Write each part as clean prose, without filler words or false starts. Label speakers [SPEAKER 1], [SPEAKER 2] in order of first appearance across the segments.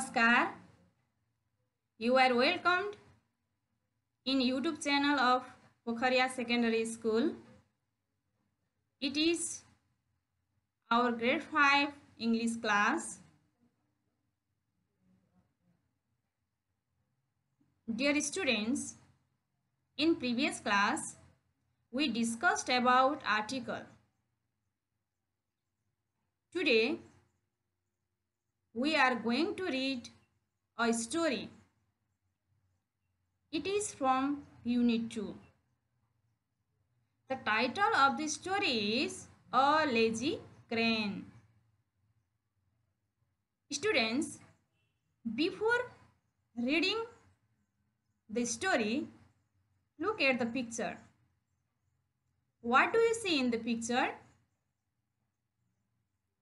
[SPEAKER 1] Namaskar. You are welcomed in YouTube channel of Pokharia Secondary School. It is our grade 5 English class. Dear students, in previous class we discussed about article. Today we are going to read a story. It is from Unit 2. The title of the story is A Lazy Crane. Students, before reading the story, look at the picture. What do you see in the picture?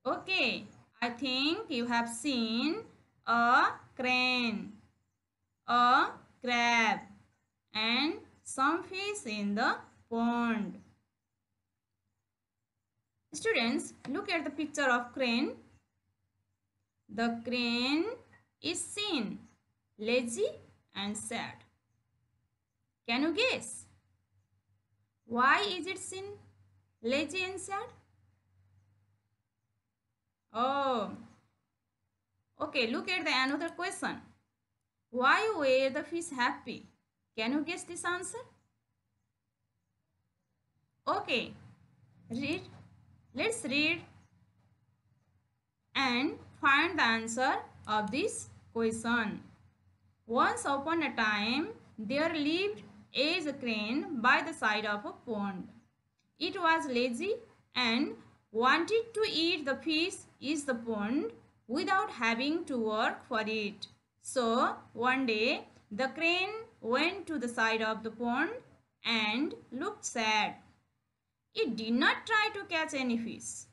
[SPEAKER 1] Okay, I think you have seen a crane, a crab, and some fish in the pond. Students, look at the picture of crane. The crane is seen lazy and sad. Can you guess? Why is it seen lazy and sad? Oh, okay, look at the another question. Why were the fish happy? Can you guess this answer? Okay, read. Let's read and find the answer of this question. Once upon a time, there lived a crane by the side of a pond. It was lazy and wanted to eat the fish in the pond without having to work for it. So, one day, the crane went to the side of the pond and looked sad. It did not try to catch any fish.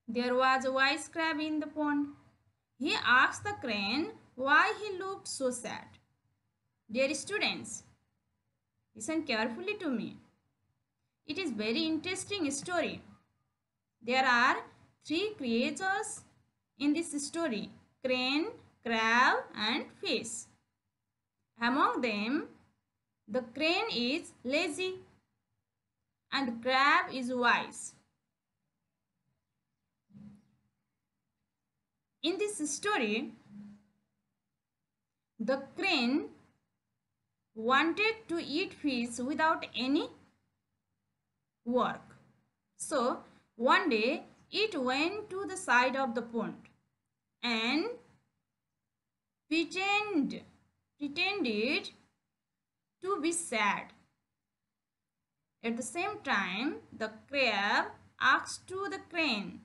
[SPEAKER 1] There was a wise crab in the pond. He asked the crane why he looked so sad. Dear students, listen carefully to me. It is very interesting story. There are 3 creatures in this story: crane, crab, and fish. Among them, the crane is lazy and the crab is wise. In this story, the crane wanted to eat fish without any work. So, one day it went to the side of the pond and pretended to be sad. At the same time, the crab asked to the crane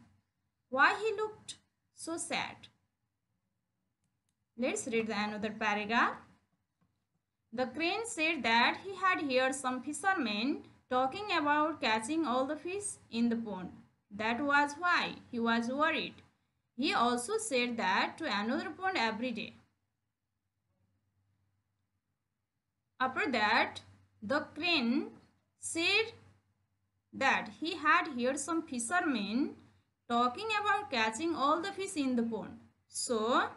[SPEAKER 1] why he looked so sad. Let's read another paragraph. The crane said that he had heard some fishermen talking about catching all the fish in the pond. That was why he was worried. He also said that to another pond every day. After that, the crane said that he had heard some fishermen talking about catching all the fish in the pond. So,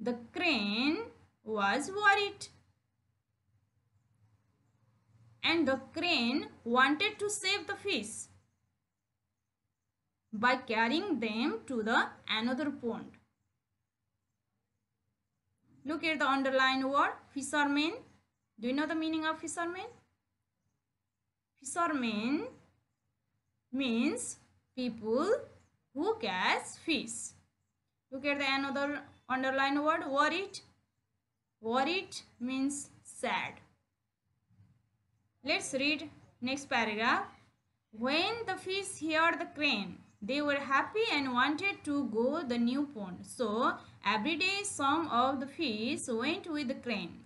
[SPEAKER 1] the crane was worried. And the crane wanted to save the fish by carrying them to the another pond. Look at the underlined word fishermen. Do you know the meaning of fishermen? Fishermen means people who catch fish. Look at the another underlined word worried. Worried means sad. Let's read next paragraph. When the fish heard the crane, they were happy and wanted to go the new pond. So, every day some of the fish went with the crane.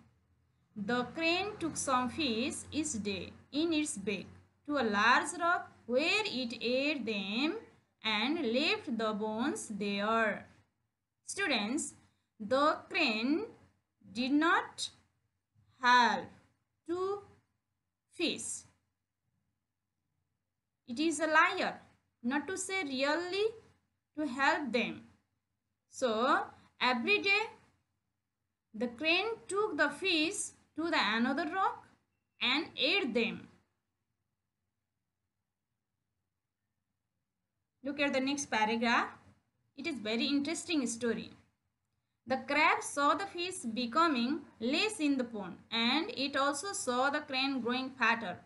[SPEAKER 1] The crane took some fish each day in its beak to a large rock where it ate them and left the bones there. Students, the crane did not have to fish. It is a liar, not to say really to help them. So, Every day, the crane took the fish to the another rock and ate them. Look at the next paragraph. It is very interesting story. The crab saw the fish becoming less in the pond, and it also saw the crane growing fatter.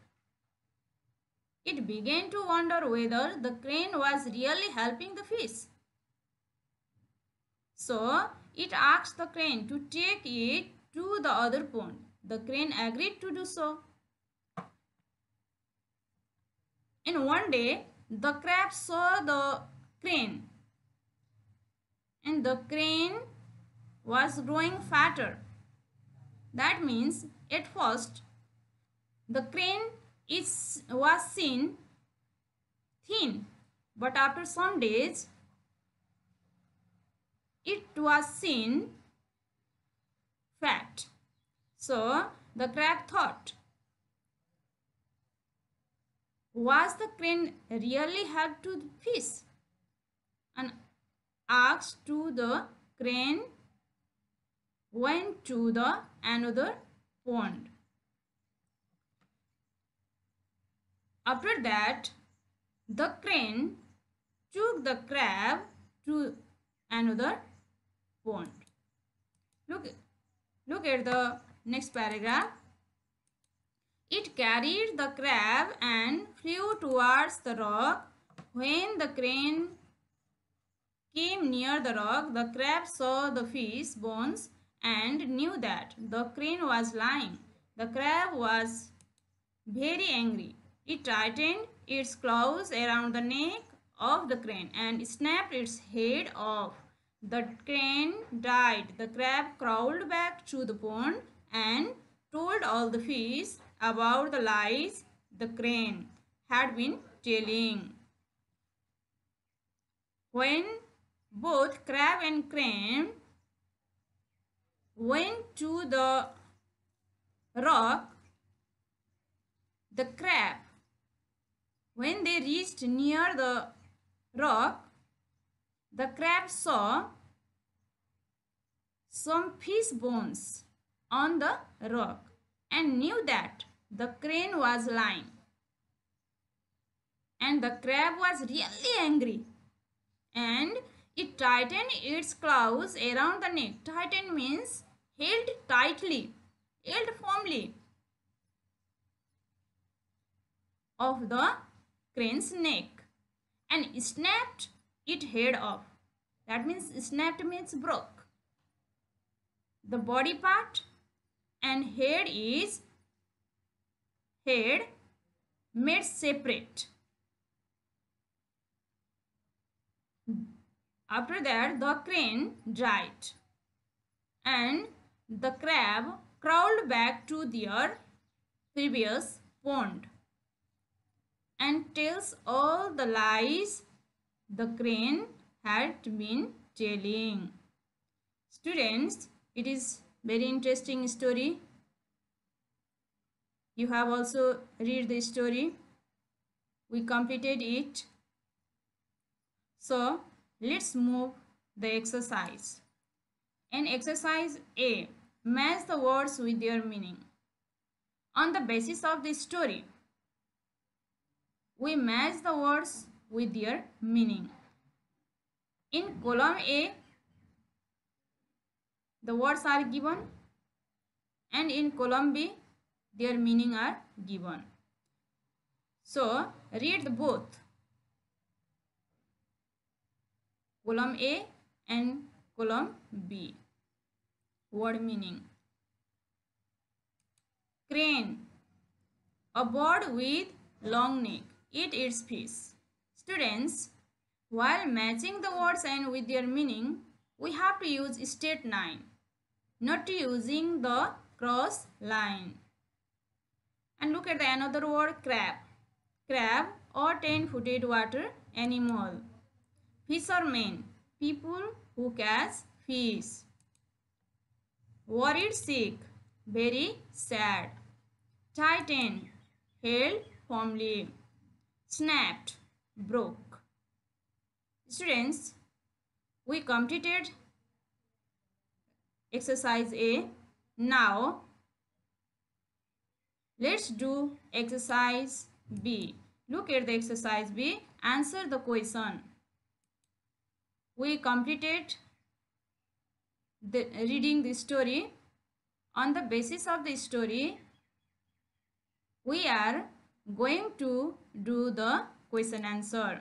[SPEAKER 1] It began to wonder whether the crane was really helping the fish. So it asked the crane to take it to the other pond. The crane agreed to do so. And one day, the crab saw the crane, and the crane was growing fatter. That means at first the crane was seen thin, but after some days it was seen fat. So the crab thought, was the crane really help to fish? And asked to the crane went to the another pond. After that, the crane took the crab to another pond. Look at the next paragraph. It carried the crab and flew towards the rock. When the crane came near the rock, the crab saw the fish bones and knew that the crane was lying. The crab was very angry. It tightened its claws around the neck of the crane and snapped its head off. The crane died. The crab crawled back to the pond and told all the fish about the lies the crane had been telling. When both crab and crane went to the rock, the crab, when they reached near the rock, the crab saw some fish bones on the rock and knew that the crane was lying. And the crab was really angry, and it tightened its claws around the neck. Tighten means held tightly, held firmly of the crane's neck and snapped its head off. That means snapped means broke. The body part and head is made separate. After that, the crane died and the crab crawled back to their previous pond and tells all the lies the crane had been telling. Students, it is very interesting story. You have also read the story. We completed it. So let's move the exercise. In exercise A, match the words with their meaning. On the basis of this story, we match the words with their meaning. In column A, the words are given, and in column B, their meaning are given. So read both column A and column B. Word meaning. Crane, a bird with long neck, eats fish. Students, while matching the words and with their meaning, we have to use state 9, not using the cross line. And look at the another word, crab. Crab or 10-footed water animal. Fishermen, people who catch fish. Worried sick, very sad. Tighten, held firmly. Snapped, broke. Students, we completed exercise A. Now let's do exercise B. Look at the exercise B. Answer the question. We completed reading the story. On the basis of the story, we are going to do the question answer.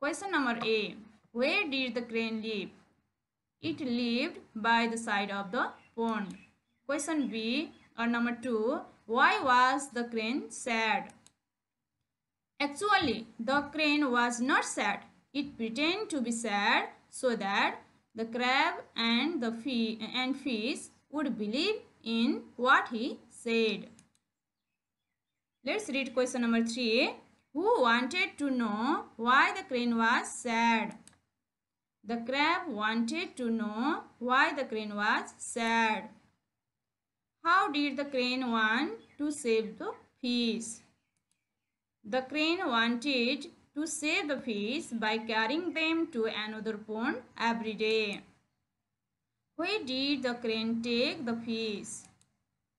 [SPEAKER 1] Question number A. Where did the crane live? It lived by the side of the pond. Question B or number 2. Why was the crane sad? Actually, the crane was not sad. It pretended to be sad so that the crab and the fish would believe in what he said. Let's read question number 3. Who wanted to know why the crane was sad? The crab wanted to know why the crane was sad. How did the crane want to save the fish? The crane wanted to save the fish by carrying them to another pond every day. Where did the crane take the fish?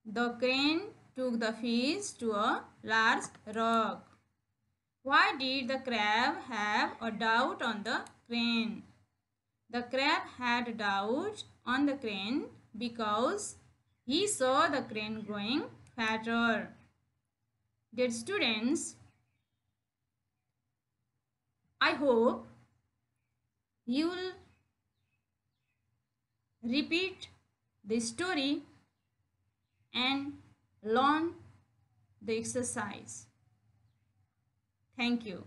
[SPEAKER 1] The crane took the fish to a large rock. Why did the crab have a doubt on the crane? The crab had doubt on the crane because he saw the crane growing fatter. Dear students, I hope you will repeat the story and learn the exercise. Thank you.